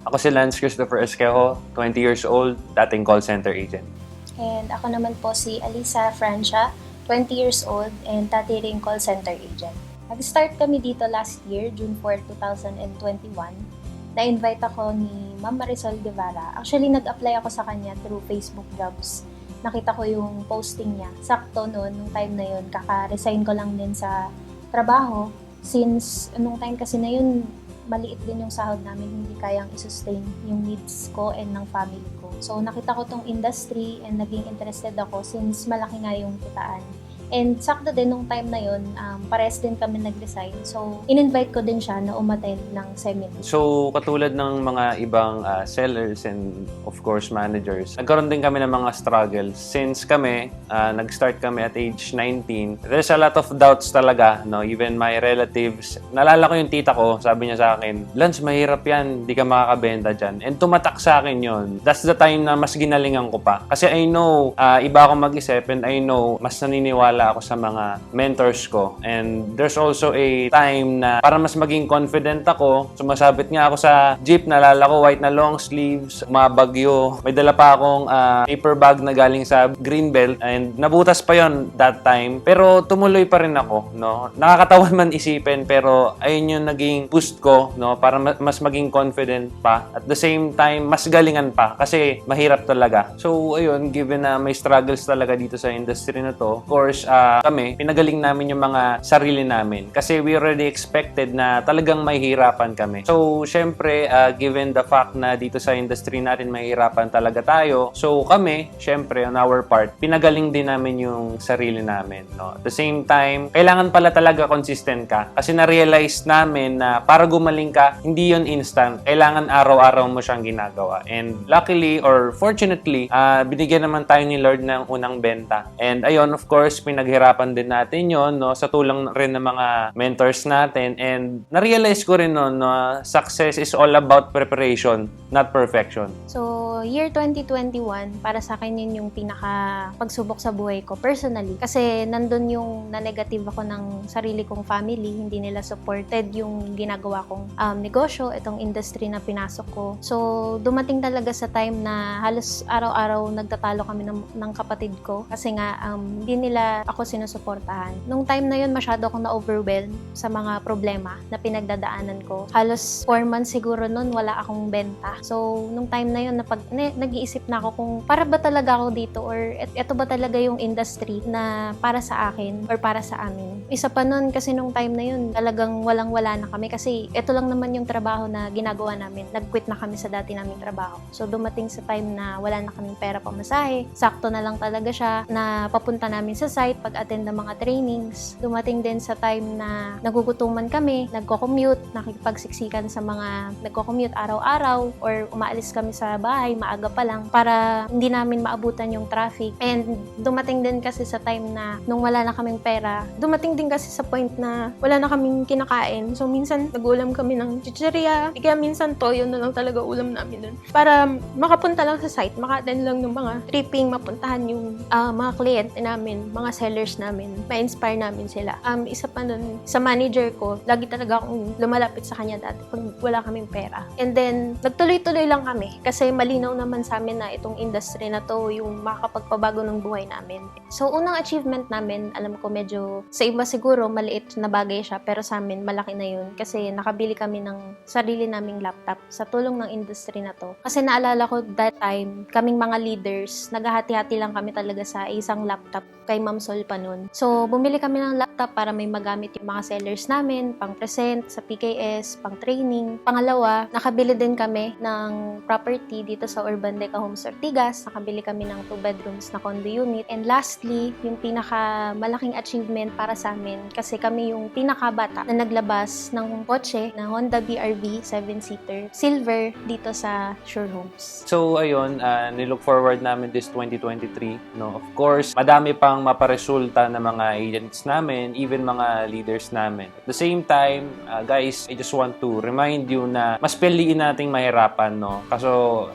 Ako si Lance Christopher Esquejo, 20 years old, dating call center agent. And ako naman po si Alisa Francia, 20 years old and dati ring call center agent. Nag-start kami dito last year, June 4, 2021. Na-invite ako ni Ma'am Marisol Guevara. Actually, nag-apply ako sa kanya through Facebook jobs. Nakita ko yung posting niya. Sakto noon, nung time na yun, kaka-resign ko lang din sa trabaho. Since nung time kasi na yun, maliit din yung sahod namin, hindi kayang i-sustain yung needs ko and ng family ko. So nakita ko tong industry and naging interested ako since malaki nga yung kitaan. And sakto din nung time na yun, parehas din kami nag-resign. So, in-invite ko din siya na umattend ng seminar. So, katulad ng mga ibang sellers and of course managers, nagkaroon din kami ng mga struggles. Since kami, nag-start kami at age 19, there's a lot of doubts talaga, no? Even my relatives, nalala ko yung tita ko, sabi niya sa akin, Lance, mahirap yan, di ka makakabenta dyan. And tumatak sa akin yun. That's the time na mas ginalingan ko pa. Kasi I know, iba ako mag-isip and I know, mas naniniwala ako sa mga mentors ko. And there's also a time na para mas maging confident ako, sumasabit nga ako sa jeep, nalala ko, white na long sleeves, umabagyo. May dala pa akong paper bag na galing sa Greenbelt and nabutas pa yon that time. Pero tumuloy pa rin ako, no? Nakakatawan man isipin pero ayun yung naging boost ko, no? Para mas maging confident pa. At the same time, mas galingan pa kasi mahirap talaga. So, ayun, given na may struggles talaga dito sa industry na to, of course, kami, pinagaling namin yung mga sarili namin. Kasi we already expected na talagang mahihirapan kami. So, syempre, given the fact na dito sa industry natin mahihirapan talaga tayo, so kami, syempre, on our part, pinagaling din namin yung sarili namin. No? At the same time, kailangan pala talaga consistent ka. Kasi na-realize namin na para gumaling ka, hindi yon instant. Kailangan araw-araw mo siyang ginagawa. And luckily, or fortunately, binigyan naman tayo ni Lord ng unang benta. And ayun, of course, pinaghirapan din natin yon, no, sa tulong rin ng mga mentors natin, and na-realize ko rin noon na success is all about preparation, not perfection. So, year 2021, para sa akin yun yung pinaka pagsubok sa buhay ko personally. Kasi nandun yung na-negative ako ng sarili kong family, hindi nila supported yung ginagawa kong negosyo, itong industry na pinasok ko. So, dumating talaga sa time na halos araw-araw nagtatalo kami ng kapatid ko kasi nga hindi nila ako sinusuportahan. Nung time na yun, masyado akong na-overwhelm sa mga problema na pinagdadaanan ko. Halos 4 months siguro nun, wala akong benta. So, nung time na yun, nag-iisip na ako kung para ba talaga ako dito or eto ba talaga yung industry na para sa akin or para sa amin. Isa pa nun, kasi nung time na yun, talagang walang-wala na kami kasi eto lang naman yung trabaho na ginagawa namin. Nag-quit na kami sa dati naming trabaho. So, dumating sa time na wala na kaming pera pamasahe. Sakto na lang talaga siya na papunta namin sa site, pag-attend ng mga trainings. Dumating din sa time na nagugutuman kami, nagko-commute, nakikipagsiksikan sa mga nagko-commute araw-araw or umaalis kami sa bahay, maaga pa lang para hindi namin maabutan yung traffic. And dumating din kasi sa time na nung wala na kaming pera, dumating din kasi sa point na wala na kaming kinakain. So minsan nag-ulam kami ng chichirya, kaya minsan toyo na lang talaga ulam namin dun. Para makapunta lang sa site, maka-attend lang ng mga tripping, mapuntahan yung mga kliyente namin, mga sellers namin, ma-inspire namin sila. Isa pa nun, sa manager ko, lagi talaga akong lumalapit sa kanya dati pag wala kaming pera. And then, nagtuloy-tuloy lang kami kasi malinaw naman sa amin na itong industry na to yung makakapagpabago ng buhay namin. So, unang achievement namin, alam ko medyo sa iba siguro maliit na bagay siya, pero sa amin malaki na yun kasi nakabili kami ng sarili naming laptop sa tulong ng industry na to. Kasi naalala ko that time, kaming mga leaders, naghahati-hati lang kami talaga sa isang laptop kay Ma'am Sol pa nun. So, bumili kami ng laptop para may magamit yung mga sellers namin, pang present sa PKS, pang training. Pangalawa, nakabili din kami ng property dito sa Urban Deca Homes Ortigas. Nakabili kami ng 2 bedrooms na condo unit. And lastly, yung pinakamalaking achievement para sa amin kasi kami yung pinakabata na naglabas ng kotse na Honda BRV 7-seater silver dito sa Sure Homes. So, ayun, nilook forward namin this 2023, no? Of course, madami pang maparesolve resulta ng mga agents namin, even mga leaders namin. At the same time, guys, I just want to remind you na mas piliin nating mahirapan, no? Kasi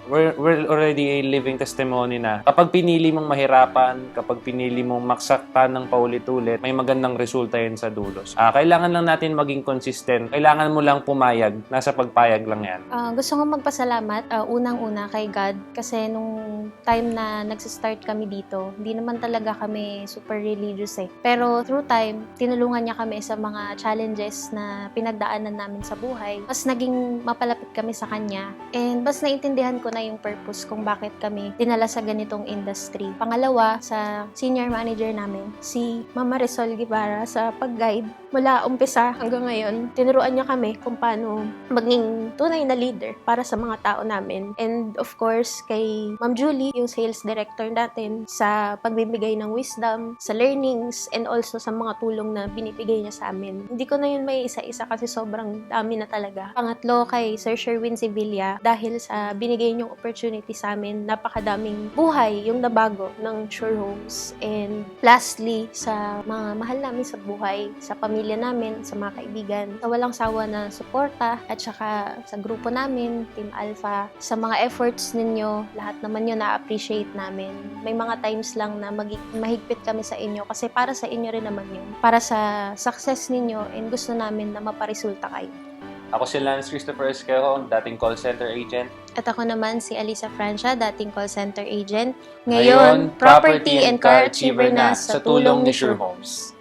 we're already a living testimony na kapag pinili mong mahirapan, kapag pinili mong maksaktan ng paulit-ulit, may magandang resulta yun sa dulos. Kailangan lang natin maging consistent. Kailangan mo lang pumayag. Nasa pagpayag lang yan. Gusto ko magpasalamat, unang-una kay God, kasi nung time na nagsistart kami dito, hindi naman talaga kami super religious eh. Pero through time, tinulungan niya kami sa mga challenges na pinagdaanan namin sa buhay. Mas naging mapalapit kami sa Kanya. And mas naintindihan ko na yung purpose kung bakit kami dinala sa ganitong industry. Pangalawa, sa senior manager namin, si Mama Resol Guevara, sa pag-guide mula umpisa hanggang ngayon. Tinuruan niya kami kung paano maging tunay na leader para sa mga tao namin. And of course, kay Ma'am Julie, yung sales director natin, sa pagbibigay ng wisdom, sa learnings, and also sa mga tulong na binibigay niya sa amin. Hindi ko na yun may isa-isa kasi sobrang dami na talaga. Pangatlo, kay Sir Sherwin Sevilla, dahil sa binigay niyong opportunity sa amin, napakadaming buhay yung nabago ng Sure Homes. And lastly, sa mga mahal namin sa buhay, sa pamilya namin, sa mga kaibigan, sa walang sawa na suporta, at saka sa grupo namin, Team Alpha, sa mga efforts ninyo, lahat naman yun na-appreciate namin. May mga times lang na mahigpit kami sa inyo kasi para sa inyo rin naman yun. Para sa success ninyo, and gusto namin na maparesulta kayo. Ako si Lance Christopher Esquejo, dating call center agent. At ako naman si Alisa Francia, dating call center agent. Ngayon, property and car achiever na sa tulong ni Sure Homes.